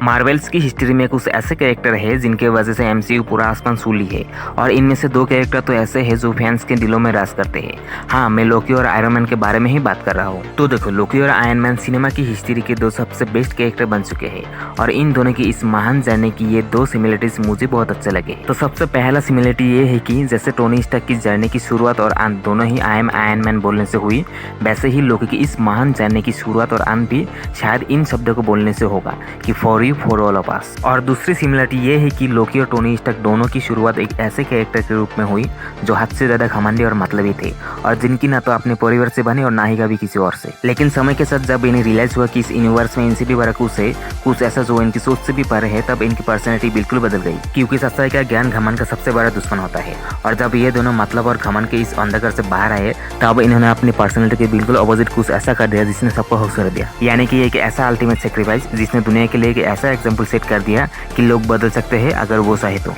Marvels की history में कुछ ऐसे कैरेक्टर है जिनके वजह से एमसीयू पूरा आसमान छू ली है और इनमें से दो कैरेक्टर तो ऐसे हैं जो फैंस के दिलों में राज करते हैं। हाँ, मैं लोकी और आयरन मैन के बारे में ही बात कर रहा हूँ। तो देखो, लोकी और आयरन मैन सिनेमा की हिस्ट्री के दो सबसे बेस्ट कैरेक्टर बन चुके हैं और इन दोनों की इस महान जर्नी की ये दो सिमिलरिटीज मुझे बहुत अच्छे लगे। तो सबसे पहला सिमिलरिटी ये है कि जैसे टोनी स्टार्क की जर्नी की शुरुआत और अंत दोनों ही आई एम आयरन मैन बोलने से हुई, वैसे ही लोकी की इस महान जर्नी की शुरुआत और अंत भी शायद इन शब्दों को बोलने से होगा कि for you for all of us. और दूसरी सिमिलरिटी ये है कि लोकी और टोनी स्टार्क दोनों की शुरुआत एक ऐसे कैरेक्टर के रूप में हुई जो हद से ज्यादा घमंडी और मतलबी थे और जिनकी ना तो अपने परिवार से बने और ना ही कभी किसी और से। लेकिन समय के साथ जब इन्हें रियलाइज हुआ कि इस यूनिवर्स में इनसे भी बड़ा कुछ ऐसा जो इनकी सोच से भी परे है, तब इनकी पर्सनैलिटी बिल्कुल बदल गई। क्योंकि सच्चाई का ज्ञान घमंड का सबसे बड़ा दुश्मन होता है और जब ये दोनों मतलब और घमंड के इस अंधकार से बाहर आए, तब इन्होंने अपनी पर्सनैलिटी के बिल्कुल अपोजिट कुछ ऐसा कर दिया जिसने सबको खुश कर दिया। यानी कि एक ऐसा अल्टीमेट सेक्रीफाइस जिसने दुनिया के लिए एक ऐसा एग्जाम्पल सेट कर दिया कि लोग बदल सकते हैं अगर वो चाहे तो।